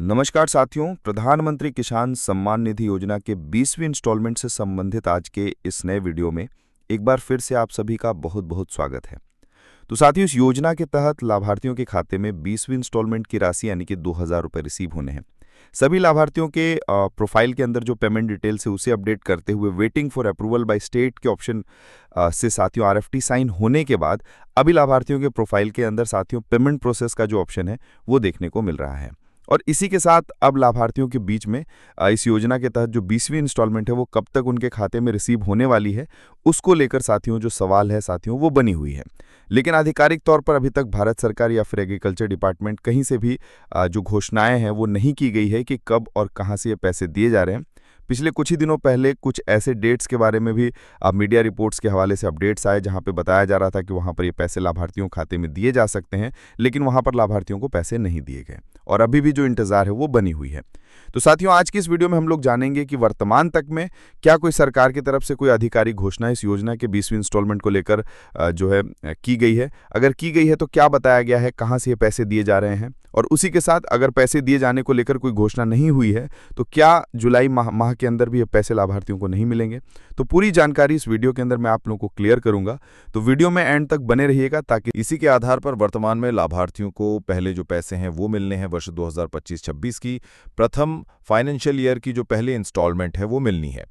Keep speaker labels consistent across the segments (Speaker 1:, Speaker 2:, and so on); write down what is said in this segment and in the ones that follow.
Speaker 1: नमस्कार साथियों, प्रधानमंत्री किसान सम्मान निधि योजना के 20वीं इंस्टॉलमेंट से संबंधित आज के इस नए वीडियो में एक बार फिर से आप सभी का बहुत बहुत स्वागत है। तो साथियों, इस योजना के तहत लाभार्थियों के खाते में 20वीं इंस्टॉलमेंट की राशि यानी कि 2000 रुपये रिसीव होने हैं। सभी लाभार्थियों के प्रोफाइल के अंदर जो पेमेंट डिटेल्स है उसे अपडेट करते हुए waiting for approval by state के ऑप्शन से साथियों आरएफटी साइन होने के बाद अभी लाभार्थियों के प्रोफाइल के अंदर साथियों पेमेंट प्रोसेस का जो ऑप्शन है वो देखने को मिल रहा है। और इसी के साथ अब लाभार्थियों के बीच में इस योजना के तहत जो 20वीं इंस्टॉलमेंट है वो कब तक उनके खाते में रिसीव होने वाली है उसको लेकर साथियों जो सवाल है साथियों वो बनी हुई है। लेकिन आधिकारिक तौर पर अभी तक भारत सरकार या फिर एग्रीकल्चर डिपार्टमेंट कहीं से भी जो घोषणाएं हैं वो नहीं की गई है कि कब और कहां से ये पैसे दिए जा रहे हैं। पिछले कुछ ही दिनों पहले कुछ ऐसे डेट्स के बारे में भी मीडिया रिपोर्ट्स के हवाले से अपडेट्स आए जहां पे बताया जा रहा था कि वहां पर ये पैसे लाभार्थियों खाते में दिए जा सकते हैं, लेकिन वहां पर लाभार्थियों को पैसे नहीं दिए गए और अभी भी जो इंतजार है वो बनी हुई है। तो साथियों, आज की इस वीडियो में हम लोग जानेंगे कि वर्तमान तक में क्या कोई सरकार की तरफ से कोई आधिकारिक घोषणा इस योजना के 20वीं इंस्टॉलमेंट को लेकर जो है की गई है। अगर की गई है तो क्या बताया गया है, कहां से ये पैसे दिए जा रहे हैं, और उसी के साथ अगर पैसे दिए जाने को लेकर कोई घोषणा नहीं हुई है तो क्या जुलाई माह के अंदर भी ये पैसे लाभार्थियों को नहीं मिलेंगे। तो पूरी जानकारी इस वीडियो के अंदर मैं आप लोगों को क्लियर करूंगा, तो वीडियो में एंड तक बने रहिएगा ताकि
Speaker 2: इसी के आधार पर वर्तमान में लाभार्थियों को पहले जो पैसे हैं वो मिलने हैं वर्ष 2025-26 की प्रथम फाइनेंशियल ईयर की जो पहले इंस्टॉलमेंट है वो मिलनी है,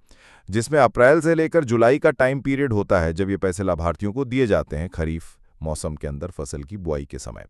Speaker 2: जिसमें अप्रैल से लेकर जुलाई का टाइम पीरियड होता है जब ये पैसे लाभार्थियों को दिए जाते हैं खरीफ मौसम के अंदर फसल की बुआई के समय।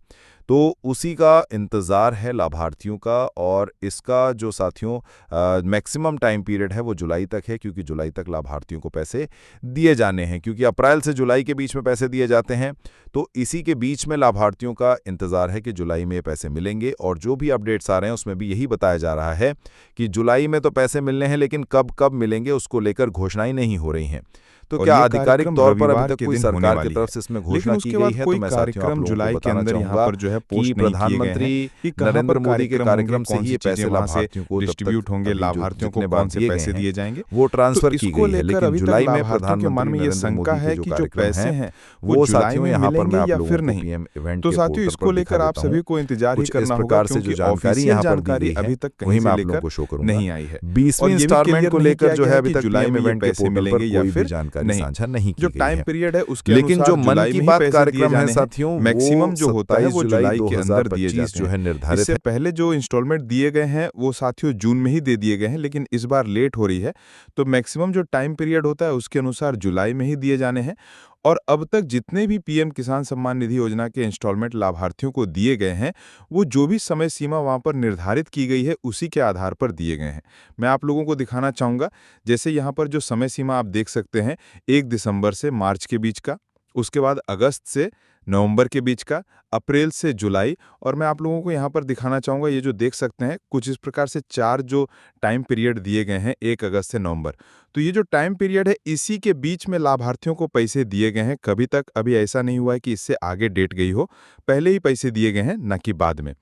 Speaker 2: तो उसी का इंतज़ार है लाभार्थियों का, और इसका जो साथियों मैक्सिमम टाइम पीरियड है वो जुलाई तक है, क्योंकि जुलाई तक लाभार्थियों को पैसे दिए जाने हैं। क्योंकि अप्रैल से जुलाई के बीच में पैसे दिए जाते हैं, तो इसी के बीच में लाभार्थियों का इंतज़ार है कि जुलाई में ये पैसे मिलेंगे। और जो भी अपडेट्स आ रहे हैं उसमें भी यही बताया जा रहा है कि जुलाई में तो पैसे मिलने हैं, लेकिन कब कब मिलेंगे उसको लेकर घोषणाएं नहीं हो रही हैं। तो क्या आधिकारिक तौर पर अभी तक कोई सरकार की तरफ से इसमें घोषणा की गई है? तो मैं साथियों आप लोगों को बताना चाहूंगा कि प्रधानमंत्री नरेंद्र मोदी के कार्यक्रम से ही ये पैसे लाभार्थियों को
Speaker 1: डिस्ट्रीब्यूट होंगे, लाभार्थियों को कौन से पैसे दिए जाएंगे
Speaker 2: वो ट्रांसफर की गई है। लेकिन जुलाई में
Speaker 1: प्रधानमंत्री
Speaker 2: मन में ये
Speaker 1: नरेंद्र
Speaker 2: शंका
Speaker 1: मोदी
Speaker 2: है
Speaker 1: के
Speaker 2: कि
Speaker 1: जो
Speaker 2: जो
Speaker 1: कार्यक्रम
Speaker 2: पैसे
Speaker 1: हैं,
Speaker 2: हैं
Speaker 1: वो
Speaker 2: वो
Speaker 1: जुलाई
Speaker 2: साथियों
Speaker 1: में
Speaker 2: यहाँ पर मैं
Speaker 1: मिलेंगे
Speaker 2: आप
Speaker 1: या
Speaker 2: लोगों
Speaker 1: फिर
Speaker 2: को
Speaker 1: नहीं।
Speaker 2: पीएम इवेंट
Speaker 1: तो
Speaker 2: के
Speaker 1: साथियों,
Speaker 2: पोर्टल
Speaker 1: इसको
Speaker 2: पर
Speaker 1: लेकर
Speaker 2: दिखा
Speaker 1: आप
Speaker 2: देता
Speaker 1: सभी
Speaker 2: हूं।
Speaker 1: को इंतजार ही
Speaker 2: कुछ इस
Speaker 1: करना होगा,
Speaker 2: प्रकार से जो
Speaker 1: क्योंकि
Speaker 2: जानकारी
Speaker 1: ऑफिशियल
Speaker 2: यहाँ पर दी
Speaker 1: जानकारी
Speaker 2: गई है
Speaker 1: अभी तक
Speaker 2: वही
Speaker 1: कहीं
Speaker 2: मैं
Speaker 1: से
Speaker 2: आप लोगों
Speaker 1: लेकर
Speaker 2: को शो करूंगा।
Speaker 1: नहीं आई है।
Speaker 2: 20वीं
Speaker 1: और ये भी
Speaker 2: इंस्टॉलमेंट
Speaker 1: क्लियर
Speaker 2: को
Speaker 1: नहीं
Speaker 2: लेकर
Speaker 1: किया
Speaker 2: जो
Speaker 1: गया
Speaker 2: है
Speaker 1: है
Speaker 2: अभी
Speaker 1: कि
Speaker 2: तक
Speaker 1: जुलाई
Speaker 2: पीएम
Speaker 1: में ये
Speaker 2: इवेंट के
Speaker 1: पैसे
Speaker 2: पोर्टल पर
Speaker 1: मिलेंगे या
Speaker 2: कोई भी
Speaker 1: फिर
Speaker 2: जानकारी
Speaker 1: नहीं।
Speaker 2: साझा नहीं की
Speaker 1: जो
Speaker 2: गई
Speaker 1: टाइम
Speaker 2: है।
Speaker 1: पीरियड है उसके
Speaker 2: लेकिन
Speaker 1: अनुसार
Speaker 2: जो मन
Speaker 1: जुलाई
Speaker 2: की
Speaker 1: में ही
Speaker 2: बात
Speaker 1: पैसे दिए
Speaker 2: कार्यक्रम है
Speaker 1: जाने हैं।
Speaker 2: साथियों,
Speaker 1: मैक्सिमम जो होता है वो
Speaker 2: 27
Speaker 1: जुलाई के अंदर दिए
Speaker 2: 2025
Speaker 1: जाते
Speaker 2: जो
Speaker 1: हैं।
Speaker 2: है निर्धारित
Speaker 1: इससे
Speaker 2: है।
Speaker 1: पहले जो इंस्टॉलमेंट दिए गए हैं वो साथियों जून में ही दे दिए गए हैं, लेकिन इस बार लेट हो रही है। तो मैक्सिमम जो टाइम पीरियड होता है उसके अनुसार जुलाई में ही दिए जाने हैं। और अब तक जितने भी पीएम किसान सम्मान निधि योजना के इंस्टॉलमेंट लाभार्थियों को दिए गए हैं वो जो भी समय सीमा वहां पर निर्धारित की गई है उसी के आधार पर दिए गए हैं। मैं आप लोगों को दिखाना चाहूंगा, जैसे यहाँ पर जो समय सीमा आप देख सकते हैं 1 दिसंबर से मार्च के बीच का, उसके बाद अगस्त से नवंबर के बीच का, अप्रैल से जुलाई, और मैं आप लोगों को यहाँ पर दिखाना चाहूँगा ये जो देख सकते हैं कुछ इस प्रकार से 4 जो टाइम पीरियड दिए गए हैं 1 अगस्त से नवंबर। तो ये जो टाइम पीरियड है इसी के बीच में लाभार्थियों को पैसे दिए गए हैं। कभी तक अभी ऐसा नहीं हुआ है कि इससे आगे डेट गई हो, पहले ही पैसे दिए गए हैं, न कि बाद में।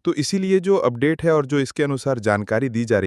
Speaker 1: तो इसीलिए जो अपडेट है और जो इसके अनुसार जानकारी दी जा रही